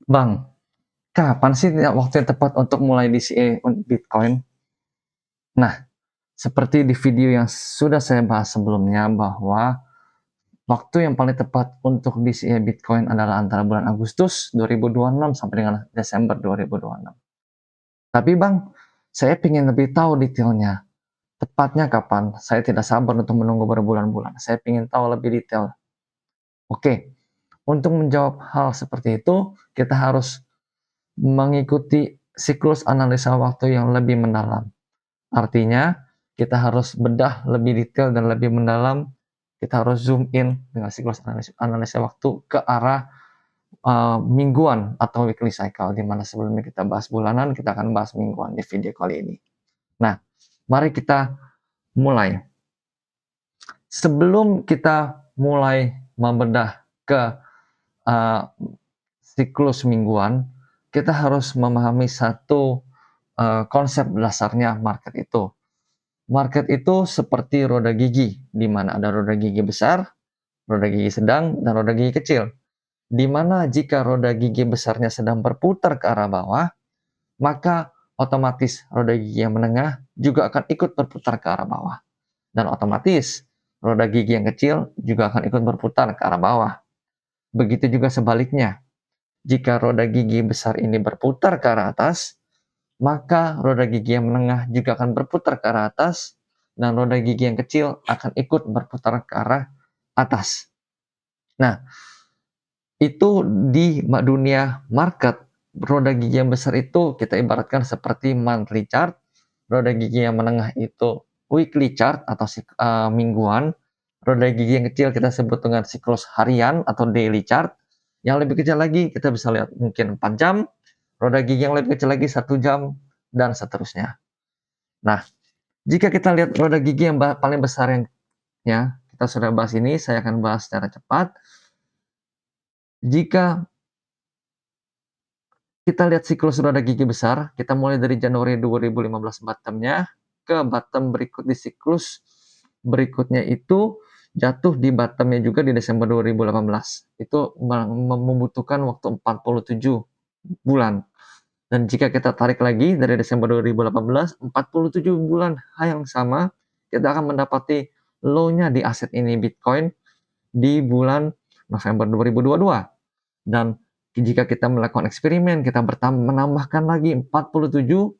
Bang, kapan sih waktu yang tepat untuk mulai DCA Bitcoin? Nah, seperti di video yang sudah saya bahas sebelumnya bahwa waktu yang paling tepat untuk DCA Bitcoin adalah antara bulan Agustus 2026 sampai dengan Desember 2026. Tapi Bang, saya ingin lebih tahu detailnya. Tepatnya kapan? Saya tidak sabar untuk menunggu berbulan-bulan. Saya ingin tahu lebih detail. Oke, untuk menjawab hal seperti itu, kita harus mengikuti siklus analisa waktu yang lebih mendalam. Artinya, kita harus bedah lebih detail dan lebih mendalam. Kita harus zoom in dengan siklus analisa waktu ke arah mingguan atau weekly cycle, di mana sebelumnya kita bahas bulanan, kita akan bahas mingguan di video kali ini. Nah, mari kita mulai. Sebelum kita mulai membedah ke uh, siklus mingguan, kita harus memahami satu konsep dasarnya market itu. Market itu seperti roda gigi, di mana ada roda gigi besar, roda gigi sedang, dan roda gigi kecil. Di mana jika roda gigi besarnya sedang berputar ke arah bawah, maka otomatis roda gigi yang menengah juga akan ikut berputar ke arah bawah. Dan otomatis roda gigi yang kecil juga akan ikut berputar ke arah bawah. Begitu juga sebaliknya. Jika roda gigi besar ini berputar ke arah atas, maka roda gigi yang menengah juga akan berputar ke arah atas, dan roda gigi yang kecil akan ikut berputar ke arah atas. Nah, itu di dunia market, roda gigi yang besar itu kita ibaratkan seperti monthly chart, roda gigi yang menengah itu weekly chart atau mingguan, roda gigi yang kecil kita sebut dengan siklus harian atau daily chart, yang lebih kecil lagi kita bisa lihat mungkin 4 jam, roda gigi yang lebih kecil lagi 1 jam, dan seterusnya. Nah, jika kita lihat roda gigi yang paling besar yang ya, kita sudah bahas ini, saya akan bahas secara cepat. Jika kita lihat siklus roda gigi besar, kita mulai dari Januari 2015 bottomnya ke bottom berikut di siklus berikutnya itu jatuh di bottomnya juga di Desember 2018. Itu membutuhkan waktu 47 bulan. Dan jika kita tarik lagi dari Desember 2018, 47 bulan yang sama, kita akan mendapati low-nya di aset ini Bitcoin di bulan November 2022. Dan jika kita melakukan eksperimen, kita menambahkan lagi 47,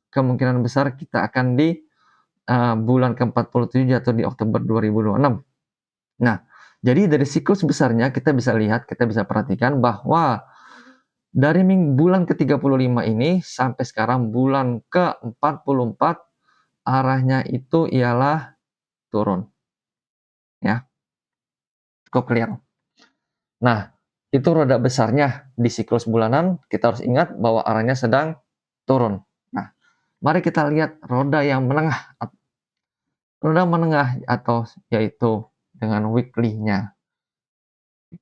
kemungkinan besar kita akan di bulan ke-47 jatuh di Oktober 2026. Nah, jadi dari siklus besarnya kita bisa lihat, kita bisa perhatikan bahwa dari bulan ke-35 ini sampai sekarang bulan ke-44 arahnya itu ialah turun. Ya. Cukup clear. Nah, itu roda besarnya di siklus bulanan, kita harus ingat bahwa arahnya sedang turun. Nah, mari kita lihat roda yang menengah. Roda menengah atau yaitu dengan weekly-nya.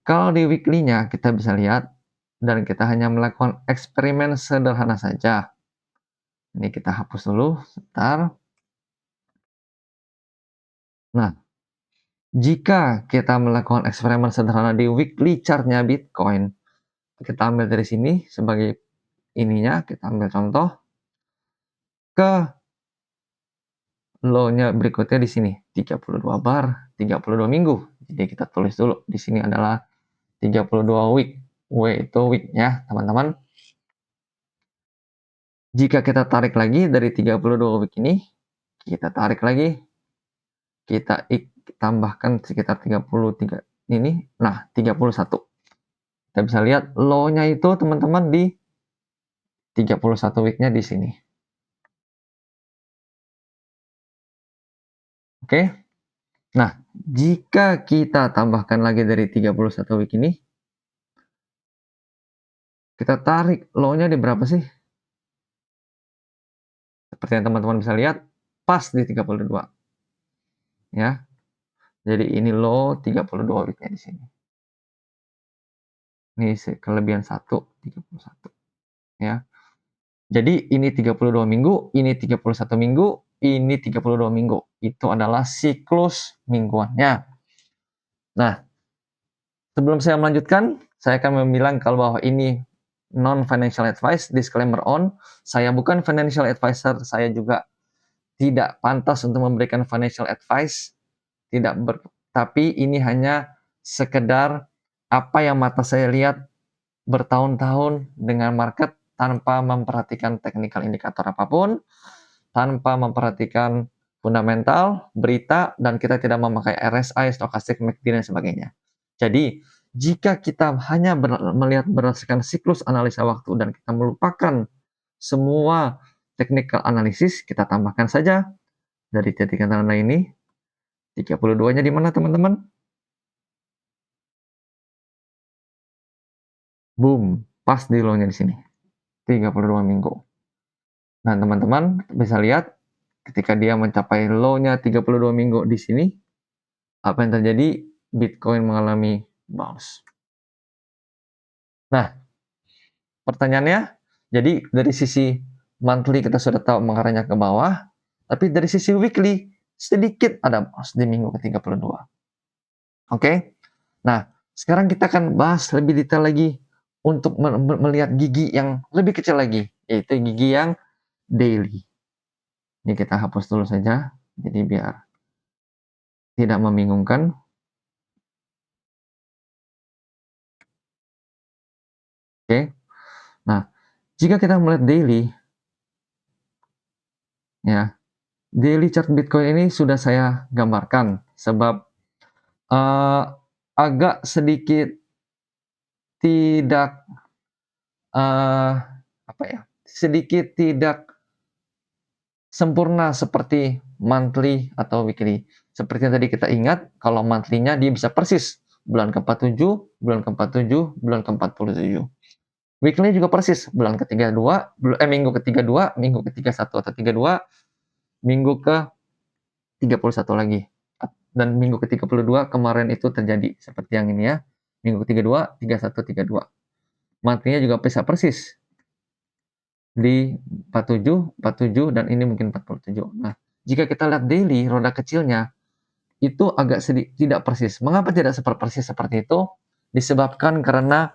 Kalau di weekly-nya kita bisa lihat dan kita hanya melakukan eksperimen sederhana saja. Ini kita hapus dulu sebentar. Nah, jika kita melakukan eksperimen sederhana di weekly chart-nya Bitcoin, kita ambil dari sini sebagai ininya, kita ambil contoh ke low-nya berikutnya di sini, 32 bar, 32 minggu. Jadi kita tulis dulu, di sini adalah 32 week. W itu week-nya, teman-teman. Jika kita tarik lagi dari 32 week ini, kita tarik lagi, kita tambahkan sekitar 33 ini, nah 31. Kita bisa lihat low-nya itu teman-teman di 31 week-nya di sini. Oke. Nah, jika kita tambahkan lagi dari 31 week ini, kita tarik low-nya di berapa sih? Seperti yang teman-teman bisa lihat, pas di 32. Ya. Jadi ini low 32 week-nya di sini. Ini kelebihan 31. Ya. Jadi ini 32 minggu, ini 31 minggu, ini 32 minggu. Itu adalah siklus mingguannya. Nah, sebelum saya melanjutkan, saya akan bilang kalau bahwa ini non-financial advice, disclaimer on, saya bukan financial advisor, saya juga tidak pantas untuk memberikan financial advice, tapi ini hanya sekedar apa yang mata saya lihat bertahun-tahun dengan market tanpa memperhatikan technical indikator apapun, tanpa memperhatikan fundamental, berita, dan kita tidak memakai RSI, stochastic MACD, dan sebagainya. Jadi, jika kita hanya melihat berdasarkan siklus analisa waktu dan kita melupakan semua technical analysis, kita tambahkan saja dari cetikan tanda ini, 32-nya di mana teman-teman? Boom, pas di low-nya di sini, 32 minggu. Nah, teman-teman bisa lihat ketika dia mencapai low-nya 32 minggu di sini, apa yang terjadi? Bitcoin mengalami bounce. Nah, pertanyaannya, jadi dari sisi monthly kita sudah tahu mengarahnya ke bawah, tapi dari sisi weekly sedikit ada bounce di minggu ke-32. Oke? Nah, sekarang kita akan bahas lebih detail lagi untuk melihat gigi yang lebih kecil lagi, yaitu gigi yang daily. Ini kita hapus dulu saja, jadi biar tidak membingungkan. Oke. Nah, jika kita melihat daily, ya, daily chart Bitcoin ini sudah saya gambarkan sebab agak sedikit tidak sedikit tidak sempurna seperti monthly atau weekly. Seperti yang tadi kita ingat, kalau monthly-nya dia bisa persis bulan ke-47, bulan ke-47, bulan ke-47. Weekly juga persis bulan ke-32, minggu ke-32, minggu ke-31 atau 32, minggu ke-31 lagi. Dan minggu ke-32 kemarin itu terjadi seperti yang ini ya. Minggu ke-32, 31, 32. Monthly-nya juga bisa persis di 47, 47, dan ini mungkin 47. Nah, jika kita lihat daily, roda kecilnya itu agak sedikit tidak persis. Mengapa tidak persis seperti itu? Disebabkan karena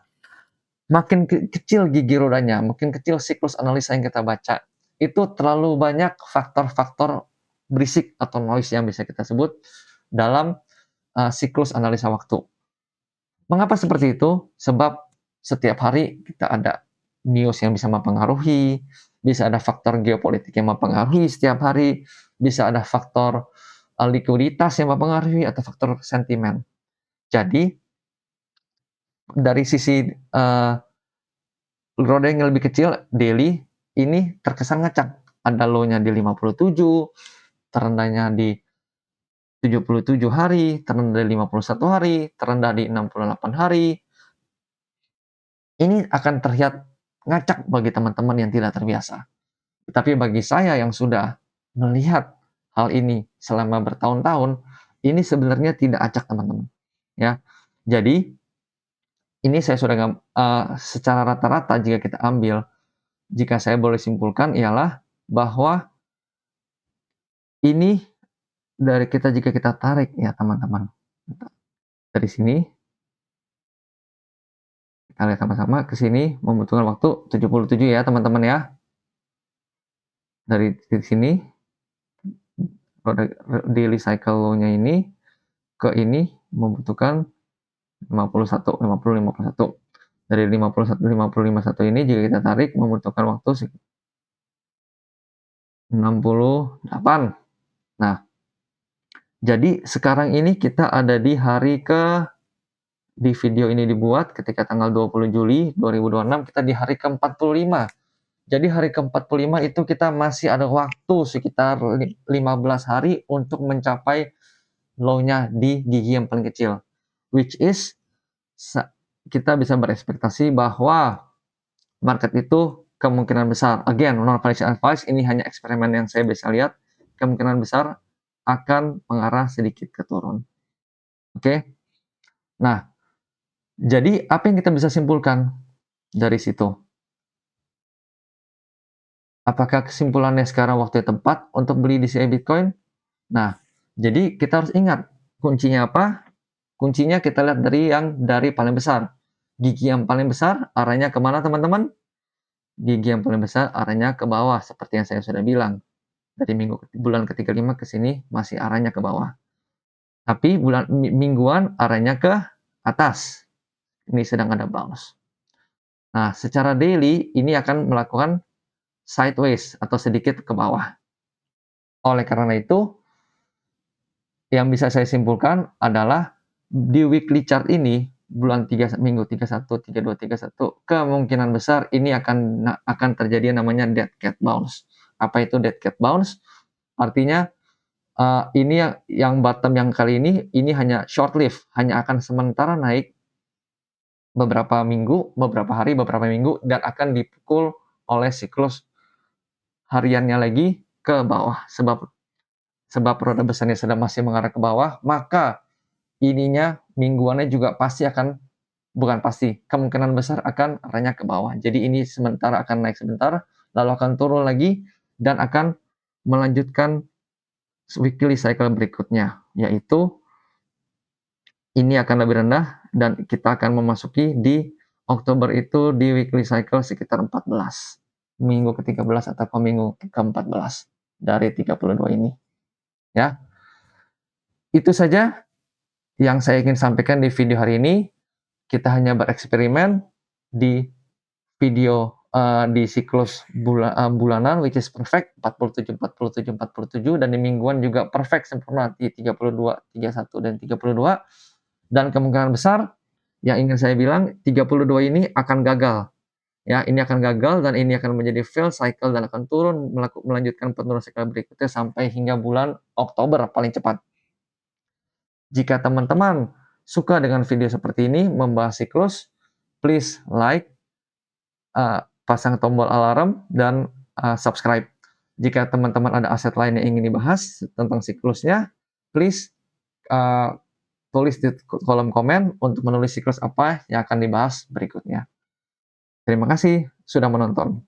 makin kecil gigi rodanya, makin kecil siklus analisa yang kita baca, itu terlalu banyak faktor-faktor berisik atau noise yang bisa kita sebut dalam siklus analisa waktu. Mengapa seperti itu? Sebab setiap hari kita ada news yang bisa mempengaruhi, bisa ada faktor geopolitik yang mempengaruhi setiap hari, bisa ada faktor likuiditas yang mempengaruhi atau faktor sentimen. Jadi dari sisi roda yang lebih kecil daily ini terkesan ngacak. Ada low-nya di 57, terendahnya di 77 hari, terendah di 51 hari, terendah di 68 hari. Ini akan terlihat ngacak bagi teman-teman yang tidak terbiasa. Tapi bagi saya yang sudah melihat hal ini selama bertahun-tahun, ini sebenarnya tidak acak teman-teman. Ya, jadi ini saya sudah secara rata-rata jika kita ambil, jika saya boleh simpulkan ialah bahwa ini dari kita jika kita tarik ya teman-teman. Dari sini kita lihat sama-sama ke sini membutuhkan waktu 77 ya teman-teman ya. Dari sini daily cycle low-nya ini ke ini membutuhkan 51, 50, 51. Dari 51, 50, 51 ini jika kita tarik membutuhkan waktu 68. Nah, jadi sekarang ini kita ada di hari di video ini dibuat ketika tanggal 20 Juli 2026, kita di hari ke-45. Jadi hari ke-45 itu kita masih ada waktu sekitar 15 hari untuk mencapai low-nya di gigi yang paling kecil. Which is kita bisa berekspektasi bahwa market itu kemungkinan besar, again, non-financial advice, ini hanya eksperimen yang saya bisa lihat, kemungkinan besar akan mengarah sedikit ke turun. Oke? Nah, jadi apa yang kita bisa simpulkan dari situ? Apakah kesimpulannya sekarang waktu yang tepat untuk beli di CI Bitcoin? Nah, jadi kita harus ingat kuncinya apa? Kuncinya kita lihat dari paling besar, Gigi yang paling besar arahnya kemana teman-teman? Gigi yang paling besar arahnya ke bawah, seperti yang saya sudah bilang. Dari bulan ke-35 ke sini masih arahnya ke bawah. Tapi mingguan arahnya ke atas. Ini sedang ada bounce. Nah, secara daily ini akan melakukan sideways atau sedikit ke bawah. Oleh karena itu, yang bisa saya simpulkan adalah di weekly chart ini minggu 31, 32, 31 kemungkinan besar ini akan terjadi namanya dead cat bounce. Apa itu dead cat bounce? Artinya ini yang bottom yang kali ini hanya short live, hanya akan sementara naik beberapa minggu, beberapa hari, beberapa minggu, dan akan dipukul oleh siklus hariannya lagi ke bawah. Sebab roda besarnya sedang masih mengarah ke bawah, maka ininya mingguannya juga kemungkinan besar akan arahnya ke bawah. Jadi ini sementara akan naik sebentar, lalu akan turun lagi, dan akan melanjutkan weekly cycle berikutnya, yaitu ini akan lebih rendah, dan kita akan memasuki di Oktober itu di weekly cycle sekitar 14. Minggu ke-13 atau minggu ke-14 dari 32 ini. Ya, itu saja yang saya ingin sampaikan di video hari ini. Kita hanya bereksperimen di video di siklus bulanan, which is perfect 47, 47, 47, dan di mingguan juga perfect sempurna di 32, 31, dan 32. Dan kemungkinan besar yang ingin saya bilang 32 ini akan gagal. Ya, ini akan gagal dan ini akan menjadi fail cycle dan akan turun melanjutkan penurunan cycle berikutnya sampai hingga bulan Oktober paling cepat. Jika teman-teman suka dengan video seperti ini membahas siklus, please like, pasang tombol alarm, dan subscribe. Jika teman-teman ada aset lain yang ingin dibahas tentang siklusnya, please tulis di kolom komen untuk menulis siklus apa yang akan dibahas berikutnya. Terima kasih sudah menonton.